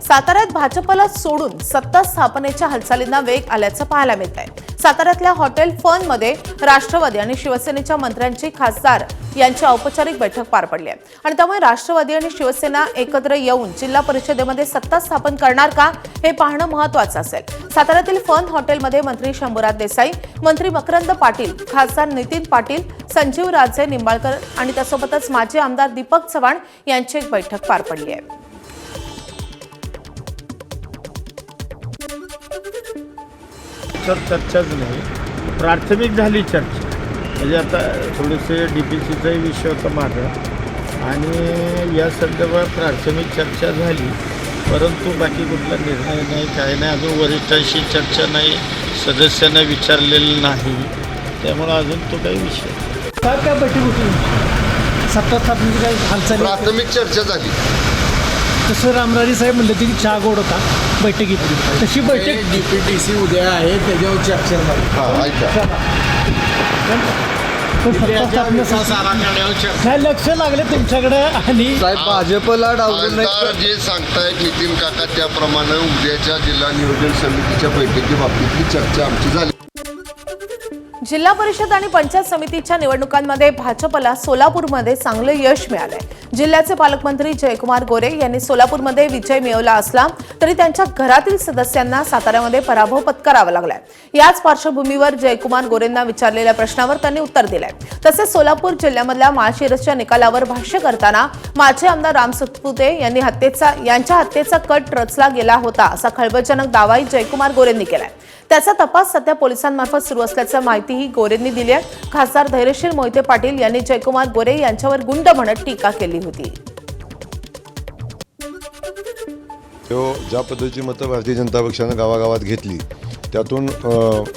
साताऱ्यात भाजपला सोडून सत्ता स्थापनेच्या हालचालींना वेग आल्याचं पाहायला मिळत आहे। साताऱ्यातल्या हॉटेल फन मध्ये राष्ट्रवादी आणि शिवसेनेच्या मंत्र्यांची खासदार यांची औपचारिक बैठक पार पडली आहे आणि त्यामुळे राष्ट्रवादी आणि शिवसेना एकत्र येऊन जिल्हा परिषदेमध्ये सत्ता स्थापन करणार का हे पाहणं महत्त्वाचं असेल। साताऱ्यातील फन हॉटेलमध्ये मंत्री शंभूराज देसाई, मंत्री मकरंद पाटील, खासदार नितीन पाटील, संजीव राजे निंबाळकर आणि त्यासोबतच माजी आमदार दीपक चव्हाण यांची एक बैठक पार पडली आहे। चर्चाच नाही, प्राथमिक झाली चर्चा। म्हणजे आता थोडेसे DPCचाही विषय होता माझा आणि या संदर्भात प्राथमिक चर्चा झाली, परंतु बाकी कुठला निर्णय नाही, काय नाही। अजून वरिष्ठांशी चर्चा नाही, सदस्यांना विचारलेलं नाही, त्यामुळे अजून तो काही विषय काय बैठक होती? सत्ता स्थापनेची काही हालचाली प्राथमिक चर्चा झाली। तसं रामराजे साहेब म्हणले की चहा गोड होता बैठकीत, तशी बैठक DPTC उद्या आहे, त्याच्यावर चर्चा झाली। नाही लक्ष लागले तुमच्याकडे आणि साहेब भाजपला डावलून नाही जे सांगतायत नितीन काका, त्याप्रमाणे उद्याच्या जिल्हा नियोजन समितीच्या बैठकीबाबतीतली चर्चा आमची झाली। जिल्हा परिषद आणि पंचायत समितीच्या निवडणुकांमध्ये भाजपला सोलापूरमध्ये चांगलं यश मिळालंय। जिल्ह्याचे पालकमंत्री जयकुमार गोरे यांनी सोलापूरमध्ये विजय मिळवला असला तरी त्यांच्या घरातील सदस्यांना साताऱ्यामध्ये पराभव पत्करावा लागलाय। याच पार्श्वभूमीवर जयकुमार गोरेंना विचारलेल्या प्रश्नावर त्यांनी उत्तर दिलंय। तसेच सोलापूर जिल्ह्यामधल्या माळशिरसच्या निकालावर भाष्य करताना माजी आमदार राम सातपुते यांच्या हत्येचा कट रचला गेला होता असा खळबळजनक दावाही जयकुमार गोरेंनी केलाय। त्याचा तपास सध्या पोलिसांमार्फत सुरू असल्याची माहितीही गोरेंनी दिली आहे। खासदार धैर्यशील मोहिते पाटील यांनी जयकुमार गोरे यांच्यावर गुंड म्हणत टीका केली होती। ज्या पद्धतीची मतं भारतीय जनता पक्षानं गावागावात घेतली, त्यातून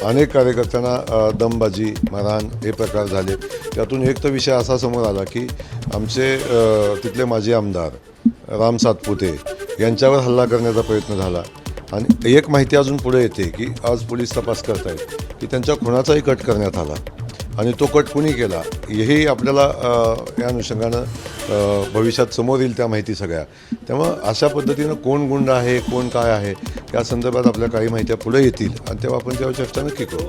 अनेक कार्यकर्त्यांना दमबाजी, मारहाण हे प्रकार झाले। त्यातून एक तर विषय असा समोर आला की आमचे तिथले माजी आमदार राम सातपुते यांच्यावर हल्ला करण्याचा प्रयत्न झाला आणि एक माहिती अजून पुढे येते की आज पोलीस तपास करतायत की त्यांच्या खुनाचाही कट करण्यात आला आणि तो कट कुणी केला हेही आपल्याला या अनुषंगानं भविष्यात समोर येईल त्या माहिती सगळ्या। त्यामुळं अशा पद्धतीनं कोण गुंड आहे, कोण काय आहे या संदर्भात आपल्या काही माहित्या पुढे येतील आणि तेव्हा आपण त्यावर चर्चा नक्की करू।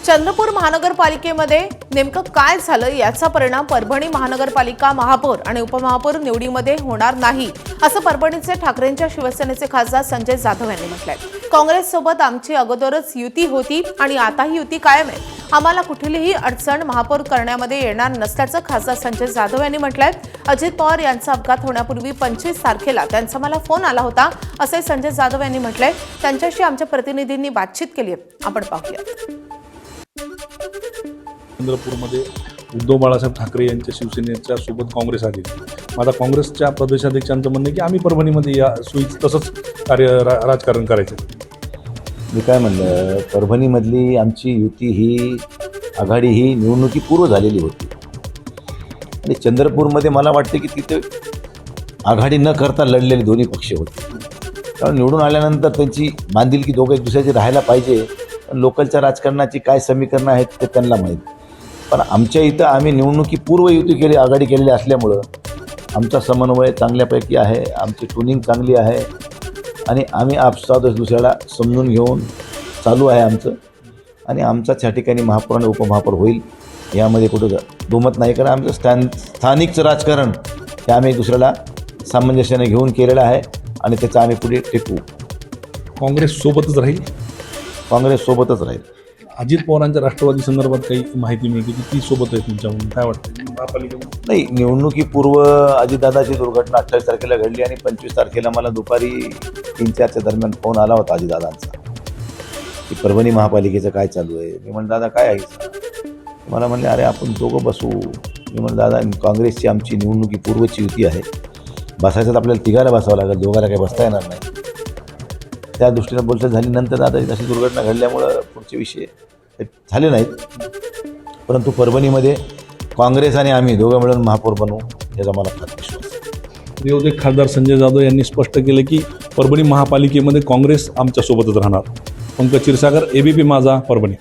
चंद्रपूर महानगरपालिकेमध्ये नेमकं काय झालं याचा परिणाम परभणी महानगरपालिका महापौर आणि उपमहापौर निवडीमध्ये होणार नाही असं परभणीचे ठाकरेंच्या शिवसेनेचे खासदार संजय जाधव यांनी म्हटलंय। काँग्रेससोबत आमची अगोदरच युती होती आणि आताही युती कायम आहे। आम्हाला कुठलीही अडचण महापौर करण्यामध्ये येणार नसल्याचं खासदार संजय जाधव यांनी म्हटलंय। अजित पवार यांचा अपघात होण्यापूर्वी 25 तारखेला त्यांचा मला फोन आला होता असे संजय जाधव यांनी म्हटलंय। त्यांच्याशी आमच्या प्रतिनिधींनी बातचीत केली आहे, आपण पाहूया। चंद्रपूरमध्ये उद्धव बाळासाहेब ठाकरे यांच्या शिवसेनेच्या सोबत काँग्रेस आली। आता काँग्रेसच्या प्रदेशाध्यक्षांचं म्हणणं की आम्ही परभणीमध्ये या सोयीचं तसंच राजकारण करायचं। मी काय म्हणलं, परभणीमधली आमची युती ही आघाडी ही निवडणुकीपूर्व झालेली होती आणि चंद्रपूरमध्ये मला वाटते की तिथे आघाडी न करता लढलेले दोन्ही पक्ष होते। कारण निवडून आल्यानंतर त्यांची बांधिलकी दोघं एक दुसऱ्याची राहायला पाहिजे, पण लोकलच्या राजकारणाची काय समीकरणं आहेत ते त्यांना माहीत। पण आमच्या इथं आम्ही निवडणुकीपूर्व युती केली, आघाडी केलेली असल्यामुळं आमचा समन्वय चांगल्यापैकी आहे, आमची ट्युनिंग चांगली आहे आणि आम्ही आपसात दुसऱ्याला समजून घेऊन चालू आहे आमचं आणि आमचाच ह्या ठिकाणी महापौर आणि उपमहापौर होईल यामध्ये कुठं दुमत नाही। कारण आमचं स्थानिकचं राजकारण हे आम्ही दुसऱ्याला सामंजस्याने घेऊन केलेलं आहे आणि त्याचं आम्ही पुढे टिकवू। काँग्रेस सोबतच राहील, काँग्रेस सोबतच राहील। अजित पवारांच्या राष्ट्रवादी संदर्भात काही माहिती मिळते की ती सोबत आहे तुमच्या, म्हणून काय वाटतं महापालिकेमध्ये? नाही, निवडणुकीपूर्व अजितदादाची दुर्घटना 28 तारखेला घडली आणि 25 तारखेला मला दुपारी 3-4च्या दरम्यान फोन आला होता अजितदादांचा की परभणी महापालिकेचं काय चालू आहे। मी म्हणलं दादा काय आहे? मला म्हणले अरे आपण दोघं बसू। मी म्हणलं दादा काँग्रेसची आमची निवडणुकीपूर्वची युती आहे, बसायचं तर आपल्याला तिघाला बसावं लागेल, दोघाला काही बसता येणार नाही। त्या दृष्टीनं बोलणं झाली। नंतर आता अशी दुर्घटना घडल्यामुळं पुढचे विषय झाले नाहीत, परंतु परभणीमध्ये काँग्रेस आणि आम्ही दोघं मिळून महापौर बनवू याचा मला फार विश्वास आहे। विरोधक खासदार संजय जाधव यांनी स्पष्ट केलं की परभणी महापालिकेमध्ये काँग्रेस आमच्यासोबतच राहणार। पंकज क्षीरसागर, ABP माझा, परभणी।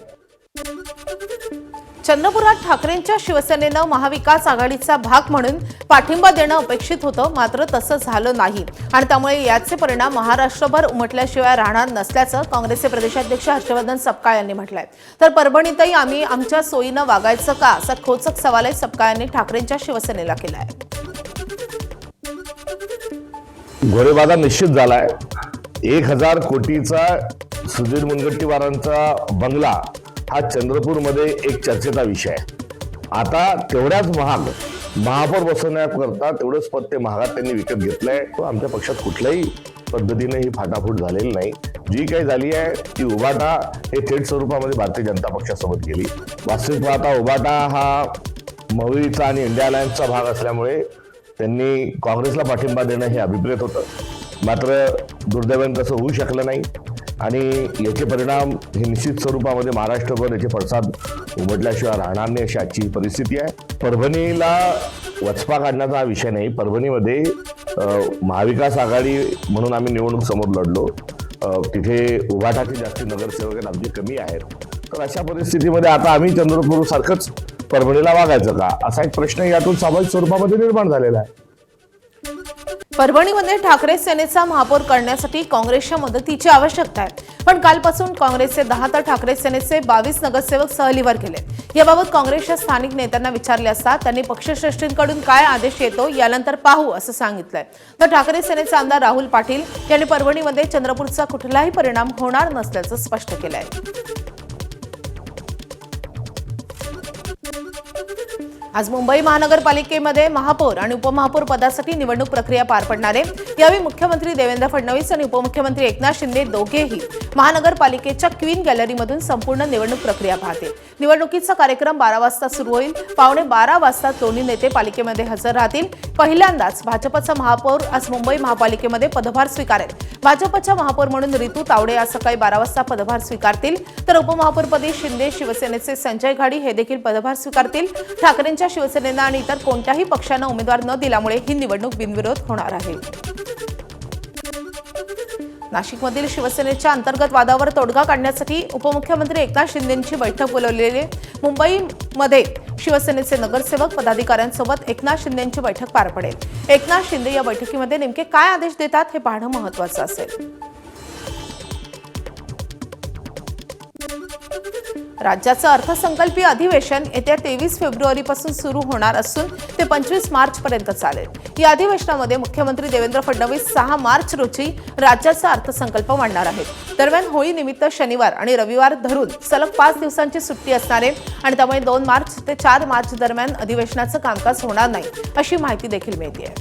चंद्रपुरात ठाकरेंच्या शिवसेनेनं महाविकास आघाडीचा भाग म्हणून पाठिंबा देणं अपेक्षित होतं, मात्र तसं झालं नाही आणि त्यामुळे याचे परिणाम महाराष्ट्रभर उमटल्याशिवाय राहणार नसल्याचं काँग्रेसचे प्रदेशाध्यक्ष हर्षवर्धन सपकाळ यांनी म्हटलंय. तर परभणीतही आम्ही आमच्या सोयीनं वागायचं का असा खोचक सवालही सपकाळ यांनी ठाकरेंच्या शिवसेनेला केलाय. घोडेबाजार निश्चित झालाय. 1000 कोटीचा सुधीर मुनगंटीवारांचा बंगला हा चंद्रपूरमध्ये एक चर्चेचा विषय आहे. आता तेवढ्याच महाग महापौर बसवण्याकरता तेवढंच पद ते महागात त्यांनी विकत घेतलंय. तो आमच्या पक्षात कुठल्याही पद्धतीने ही फाटाफूट झालेली नाही. जी काही झाली आहे ती उभाटा हे थेट स्वरूपामध्ये भारतीय जनता पक्षासोबत गेली. वास्तविक पाहता उभाटा हा मविळीचा आणि इंडिया अलायन्सचा भाग असल्यामुळे त्यांनी काँग्रेसला पाठिंबा देणं हे अभिप्रेत होतं. मात्र दुर्दैवाने तसं होऊ शकलं नाही आणि याचे परिणाम हे निश्चित स्वरूपामध्ये महाराष्ट्रभर याचे पडसाद उमटल्याशिवाय राहणार नाही अशी आजची परिस्थिती आहे. परभणीला वचपा काढण्याचा हा विषय नाही. परभणीमध्ये महाविकास आघाडी म्हणून आम्ही निवडणूक समोर लढलो. तिथे उभाटाचे जास्ती नगरसेवक आहेत, आमचे कमी आहेत. तर अशा परिस्थितीमध्ये आता आम्ही चंद्रपूर सारखंच परभणीला वागायचं का असा एक प्रश्न यातून स्वाभाविक स्वरूपामध्ये निर्माण झालेला आहे. परभणीमध्ये ठाकरे सेनेचा महापौर करण्यासाठी काँग्रेसच्या मदतीची आवश्यकता आहे. पण कालपासून काँग्रेसचे 10 तर ठाकरे सेनेचे 22 नगरसेवक सहलीवर गेले. याबाबत काँग्रेसच्या स्थानिक नेत्यांना विचारले असता त्यांनी पक्षश्रेष्ठींकडून काय आदेश येतो यानंतर पाहू असं सांगितलंय. तर ठाकरे सेनेचे आमदार राहुल पाटील यांनी परभणीमध्ये चंद्रपूरचा कुठलाही परिणाम होणार नसल्याचं स्पष्ट केलंय. आज मुंबई महानगरपालिकेमध्ये महापौर आणि उपमहापौर पदासाठी निवडणूक प्रक्रिया पार पडणार आहे. यावेळी मुख्यमंत्री देवेंद्र फडणवीस आणि उपमुख्यमंत्री एकनाथ शिंदे दोघेही महानगरपालिकेच्या क्वीन गॅलरीमधून संपूर्ण निवडणूक प्रक्रिया पाहतील. निवडणुकीचा कार्यक्रम 12 वाजता सुरू होईल. 11:15 वाजता दोन्ही नेते पालिकेमध्ये हजर राहतील. पहिल्यांदाच भाजपचा महापौर आज मुंबई महापालिकेमध्ये पदभार स्वीकारेल. भाजपच्या महापौर म्हणून रितू तावडे आज सकाळी 12 वाजता पदभार स्वीकारतील. तर उपमहापौरपदी शिंदे शिवसेनेचे संजय घाडी हे देखील पदभार स्वीकारतील. ठाकरेंच्या शिवसेनेनं आणि इतर कोणत्याही पक्षानं उमेदवार न दिल्यामुळे ही निवडणूक बिनविरोध होणार आहे. नाशिकमधील शिवसेनेच्या अंतर्गत वादावर तोडगा काढण्यासाठी उपमुख्यमंत्री एकनाथ शिंदेंची बैठक बोलावलेली आहे. मुंबईमध्ये शिवसेनेचे नगरसेवक पदाधिकाऱ्यांसोबत एकनाथ शिंदेंची बैठक पार पडेल. एकनाथ शिंदे या बैठकीमध्ये नेमके काय आदेश देतात हे पाहणं महत्त्वाचं असेल. राज्याचं अर्थसंकल्पीय अधिवेशन येत्या 23 फेब्रुवारीपासून सुरू होणार असून ते 25 मार्चपर्यंत चालेल. या अधिवेशनामध्ये मुख्यमंत्री देवेंद्र फडणवीस 6 मार्च रोजी राज्याचा अर्थसंकल्प मांडणार आहेत. दरम्यान होळीनिमित्त शनिवार आणि रविवार धरून सलग 5 दिवसांची सुट्टी असणार आहे आणि त्यामुळे 2 मार्च ते 4 मार्च दरम्यान अधिवेशनाचं कामकाज होणार नाही अशी माहिती देखील मिळते.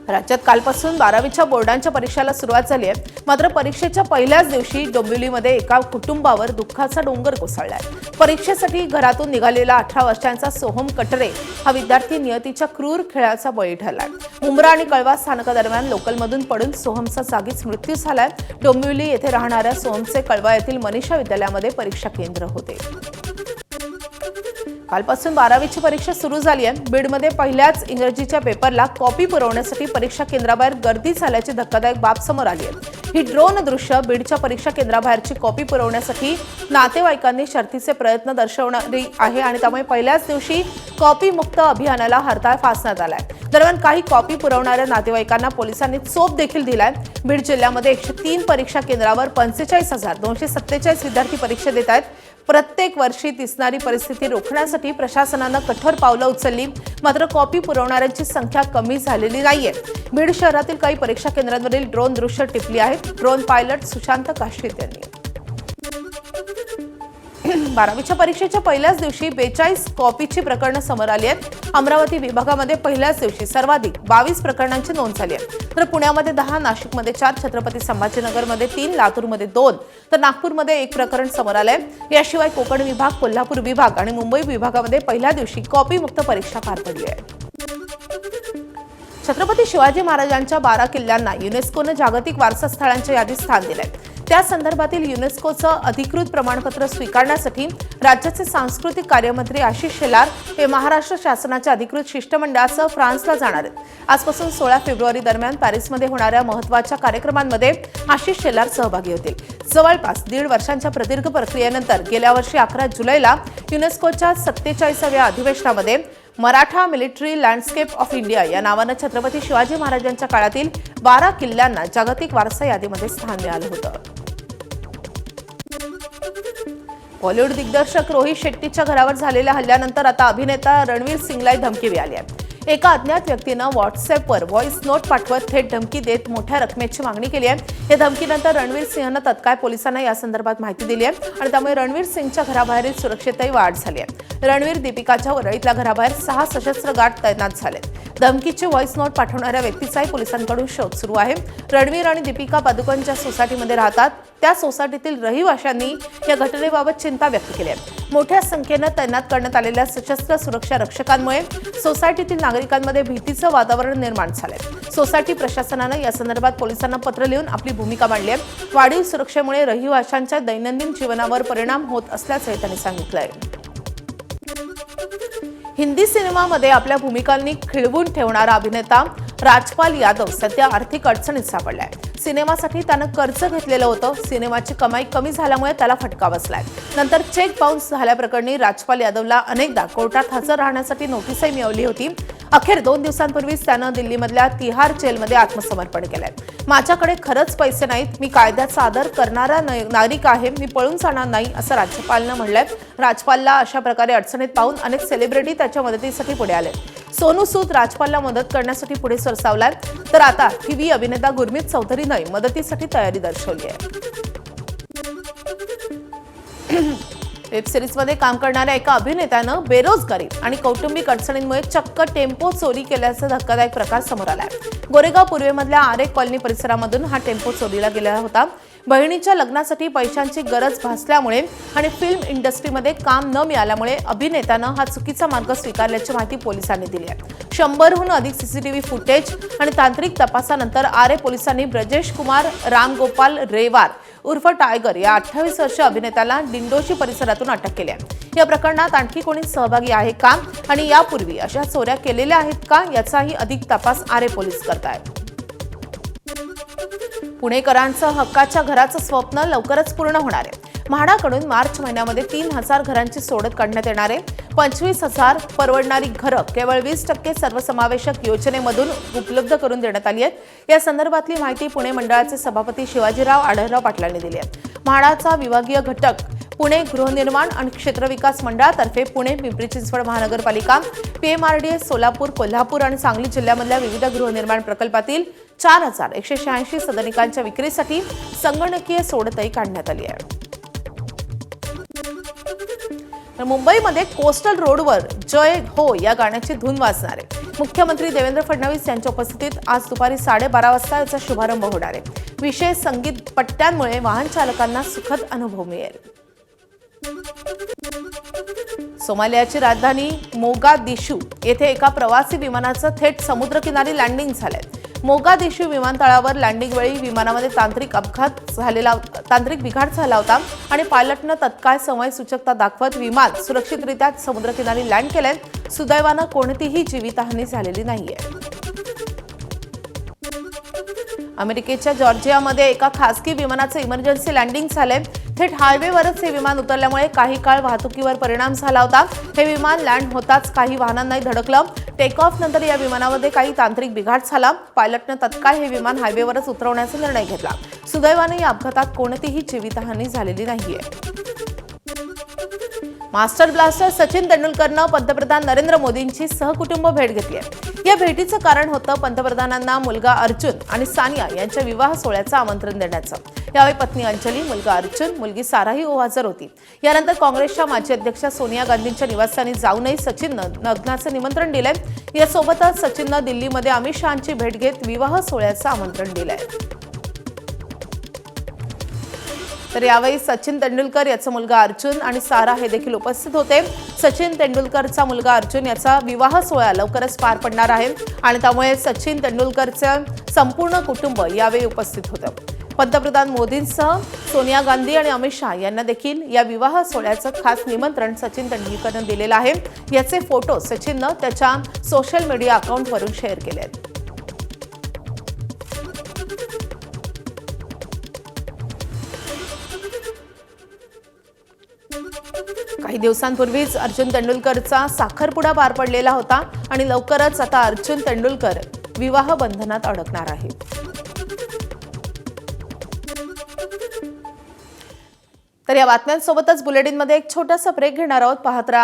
राज्यात कालपासून 12वीच्या बोर्डांच्या परीक्षेला सुरुवात झाली आहे. मात्र परीक्षेच्या पहिल्याच दिवशी डोंबिवलीमध्ये एका कुटुंबावर दुःखाचा डोंगर कोसळलाय. परीक्षेसाठी घरातून निघालेला 18 वर्षांचा सोहम कटरे हा विद्यार्थी नियतीच्या क्रूर खेळाचा बळी ठरलाय. मुंब्रा आणि कळवा स्थानकादरम्यान लोकलमधून पडून सोहमचा जागीच मृत्यू झालाय. डोंबिवली येथे राहणाऱ्या सोहमचे कळवा येथील मनीषा विद्यालयामध्ये परीक्षा केंद्र होते. कालपासून 12वीची परीक्षा सुरू झाली आहे. बीडमध्ये पहिल्याच इंग्रजीच्या पेपरला कॉपी पुरवण्यासाठी परीक्षा केंद्राबाहेर गर्दी झाल्याची धक्कादायक बाब समोर आली आहे. ही ड्रोन दृश्य बीडच्या परीक्षा केंद्राबाहेरची कॉपी पुरवण्यासाठी नातेवाईकांनी शर्थीचे प्रयत्न दर्शवणारी आहे आणि त्यामुळे पहिल्याच दिवशी कॉपी मुक्त अभियानाला हरताळ फासण्यात आलाय. दरम्यान काही कॉपी पुरवणाऱ्या नातेवाईकांना पोलिसांनी चोप देखील दिलाय. बीड जिल्ह्यामध्ये 103 परीक्षा केंद्रावर 45,247 विद्यार्थी परीक्षा देत आहेत. प्रत्येक वर्षी दिसणारी परिस्थिती रोखण्यासाठी प्रशासनानं कठोर पावलं उचलली. मात्र कॉपी पुरवणाऱ्यांची संख्या कमी झालेली नाहीये. बीड शहरातील काही परीक्षा केंद्रांवरील ड्रोन दृश्य टिपली आहेत. ड्रोन पायलट सुशांत काशीत यांनी 12वीच्या परीक्षेच्या पहिल्याच दिवशी 42 कॉपीची प्रकरणं समोर आली आहेत. अमरावती विभागामध्ये पहिल्याच दिवशी सर्वाधिक 22 प्रकरणांची नोंद झाली आहे. तर पुण्यामध्ये 10, नाशिकमध्ये 4, छत्रपती संभाजीनगरमध्ये 3, लातूरमध्ये 2 तर नागपूरमध्ये 1 प्रकरण समोर आलंय. याशिवाय कोकण विभाग, कोल्हापूर विभाग आणि मुंबई विभागामध्ये पहिल्या दिवशी कॉपी मुक्त परीक्षा पार पडली आहे. छत्रपती शिवाजी महाराजांच्या 12 किल्ल्यांना युनेस्कोनं जागतिक वारसा स्थळांच्या यादीत स्थान दिलंय. त्या संदर्भातील युनेस्कोचं अधिकृत प्रमाणपत्र स्वीकारण्यासाठी राज्याचे सांस्कृतिक कार्यमंत्री आशिष शेलार हे महाराष्ट्र शासनाच्या अधिकृत शिष्टमंडळासह फ्रान्सला जाणार आहेत. आजपासून 16 फेब्रुवारी दरम्यान पॅरिसमध्ये होणाऱ्या महत्त्वाच्या कार्यक्रमांमध्ये आशिष शेलार सहभागी होतील. जवळपास 1.5 वर्षांच्या प्रदीर्घ प्रक्रियेनंतर गेल्या वर्षी 11 जुलैला युनेस्कोच्या 47व्या अधिवेशनामध्ये Maratha military landscape of India या नावानं छत्रपती शिवाजी महाराजांच्या काळातील 12 किल्ल्यांना जागतिक वारसा यादीमध्ये स्थान मिळालं होतं. बॉलिवूड दिग्दर्शक रोहित शेट्टीच्या घरावर झालेल्या हल्ल्यानंतर आता अभिनेता रणवीर सिंगला धमकी मिळाली आहे. एका अज्ञात व्यक्तीनं व्हॉट्सअॅपवर व्हॉइस नोट पाठवत थेट धमकी देत मोठ्या रकमेची मागणी केली आहे. या धमकीनंतर रणवीर सिंहनं तत्काळ पोलिसांना या संदर्भात माहिती दिली आहे आणि त्यामुळे रणवीर सिंगच्या घराबाहेरील सुरक्षेतही वाढ झाली आहे. रणवीर दीपिकाच्या वरळीतल्या घराबाहेर 6 सशस्त्र गार्ड तैनात झालेत. धमकीची व्हॉइस नोट पाठवणाऱ्या व्यक्तीचाही पोलिसांकडून शोध सुरू आहे. रणवीर आणि दीपिका पादुकोण ज्या सोसायटीमध्ये राहतात त्या सोसायटीतील रहिवाशांनी या घटनेबाबत चिंता व्यक्त केली आहे. मोठ्या संख्येनं तैनात करण्यात आलेल्या सशस्त्र सुरक्षा रक्षकांमुळे सोसायटीतील नागरिकांमध्ये भीतीचं वातावरण निर्माण झालंय. सोसायटी प्रशासनानं या संदर्भात पोलिसांना पत्र लिहून आपली भूमिका मांडली आहे. वाढीव सुरक्षेमुळे रहिवाशांच्या दैनंदिन जीवनावर परिणाम होत असल्याचंही त्यांनी सांगितलंय. हिंदी सिनेमामध्ये आपल्या भूमिकांनी खिळवून ठेवणारा अभिनेता राजपाल यादव सध्या आर्थिक अडचणीत सापडलाय. सिनेमासाठी त्यानं कर्ज घेतलेलं होतं. सिनेमाची कमाई कमी झाल्यामुळे त्याला फटका बसलाय. नंतर चेक बाउन्स झाल्याप्रकरणी राजपाल यादवला अनेकदा कोर्टात हजर राहण्यासाठी नोटीसही मिळवली होती. अखेर 2 दिवसांपूर्वीच त्यानं दिल्लीमधल्या तिहार जेलमध्ये आत्मसमर्पण केलंय. माझ्याकडे खरंच पैसे नाहीत, मी कायद्याचा आदर करणारा नागरिक आहे, मी पळून जाणार नाही असं राज्यपालनं म्हटलंय. राजपालला अशा प्रकारे अडचणीत पाहून अनेक सेलिब्रिटी त्याच्या मदतीसाठी पुढे आले. सोनू सूद राजपालला मदत करण्यासाठी पुढे सरसावलाय, तर आता टीव्ही अभिनेता गुरमीत चौधरीनं मदतीसाठी तयारी दर्शवली आहे. वेब सिरीजमध्ये काम करणाऱ्या एका अभिनेत्यानं बेरोजगारी आणि कौटुंबिक अडचणींमुळे चक्क टेम्पो चोरी केल्याचा धक्कादायक प्रकार समोर आलाय. गोरेगाव पूर्वेमधल्या आरे कॉलनी परिसरामधून हा टेम्पो चोरीला गेला होता. बहिणीच्या लग्नासाठी पैशांची गरज भासल्यामुळे आणि फिल्म इंडस्ट्रीमध्ये काम न मिळाल्यामुळे अभिनेत्यानं हा चुकीचा मार्ग स्वीकारल्याची माहिती पोलिसांनी दिली आहे. 100हून अधिक सीसीटीव्ही फुटेज आणि तांत्रिक तपासानंतर आरे पोलिसांनी ब्रजेश कुमार रामगोपाल रेवार उर्फ टायगर या 28 वर्षीय अभिनेत्याला दिंडोशी परिसरातून अटक केली आहे. या प्रकरणात आणखी कोणी सहभागी आहे का आणि यापूर्वी अशा चोऱ्या केलेल्या आहेत का याचाही अधिक तपास आरे पोलीस करतायत. पुणेकरांचं हक्काच्या घराचं स्वप्न लवकरच पूर्ण होणार आहे. म्हाडाकडून मार्च महिन्यामध्ये 3,000 घरांची सोडत काढण्यात येणार आहे. 25,000 परवडणारी घरं केवळ 20% सर्वसमावेशक योजनेमधून उपलब्ध करून देण्यात आली आहेत. या संदर्भातली माहिती पुणे मंडळाचे सभापती शिवाजीराव आढळराव पाटलांनी दिली आहे. म्हाडाचा विभागीय घटक पुणे गृहनिर्माण आणि क्षेत्रविकास मंडळातर्फे पुणे, पिंपरी चिंचवड महानगरपालिका, PMRDA, सोलापूर, कोल्हापूर आणि सांगली जिल्ह्यामधल्या विविध गृहनिर्माण प्रकल्पातील 4,186 सदनिकांच्या विक्रीसाठी संगणकीय सोडतही काढण्यात आली आहे. तर मुंबईमध्ये कोस्टल रोडवर जय हो या गाण्याची धून वाजणार आहे. मुख्यमंत्री देवेंद्र फडणवीस यांच्या उपस्थितीत आज दुपारी 12:30 वाजता याचा शुभारंभ होणार आहे. विशेष संगीत पट्ट्यांमुळे वाहन चालकांना सुखद अनुभव मिळेल. सोमालियाची राजधानी मोगादिशू येथे एका प्रवासी विमानाचं थेट समुद्रकिनारी लँडिंग झालंय. मोगादिशू विमानतळावर लँडिंग वेळी विमानामध्ये तांत्रिक बिघाड झाला होता आणि पायलटनं तत्काळ समय सूचकता दाखवत विमान सुरक्षितरित्या समुद्रकिनारी लँड केलंय. सुदैवानं कोणतीही जीवितहानी झालेली नाहीये. अमेरिकेच्या जॉर्जियामध्ये एका खासगी विमानाचं इमर्जन्सी लँडिंग झालंय. थेट हायवेवरच हे विमान उतरल्यामुळे काही काळ वाहतुकीवर परिणाम झाला होता. हे विमान लँड होताच काही वाहनांनाही धडकलं. टेक ऑफ नंतर या विमानामध्ये काही तांत्रिक बिघाड झाला. पायलटनं तत्काळ हे विमान हायवेवरच उतरवण्याचा निर्णय घेतला. सुदैवाने या अपघातात कोणतीही जीवितहानी झालेली नाहीये. मास्टर ब्लास्टर सचिन तेंडुलकरनं पंतप्रधान नरेंद्र मोदींची सहकुटुंब भेट घेतली आहे. या भेटीचं कारण होतं पंतप्रधानांना मुलगा अर्जुन आणि सानिया यांच्या विवाह सोहळ्याचं आमंत्रण देण्याचं. यावेळी पत्नी अंजली, मुलगा अर्जुन, मुलगी साराही हजर होती. यानंतर काँग्रेसच्या माजी अध्यक्षा सोनिया गांधींच्या निवासस्थानी जाऊनही सचिननं लग्नाचं निमंत्रण दिलंय. यासोबतच सचिननं दिल्लीमध्ये अमित शहांची भेट घेत विवाह सोहळ्याचं आमंत्रण दिलंय. तर यावेळी सचिन तेंडुलकर याचा मुलगा अर्जुन आणि सारा हे देखील उपस्थित होते. सचिन तेंडुलकरचा मुलगा अर्जुन याचा विवाह सोहळा लवकरच पार पडणार आहे आणि त्यामुळे सचिन तेंडुलकरचं संपूर्ण कुटुंब यावेळी उपस्थित होतं. पंतप्रधान मोदींसह सोनिया गांधी आणि अमित शहा यांना देखील या विवाह सोहळ्याचं खास निमंत्रण सचिन तेंडुलकरनं दिलेलं आहे. याचे फोटो सचिननं त्याच्या सोशल मीडिया अकाउंटवरून शेअर केले आहेत. काही दिवसांपूर्वीच अर्जुन तेंडुलकरचा साखरपुडा पार पडलेला होता आणि लवकरच आता अर्जुन तेंडुलकर विवाह बंधनात अडकणार आहे. तर या बातम्यांसोबतच बुलेटिनमध्ये एक छोटासा ब्रेक घेणार आहोत. पाहत राहा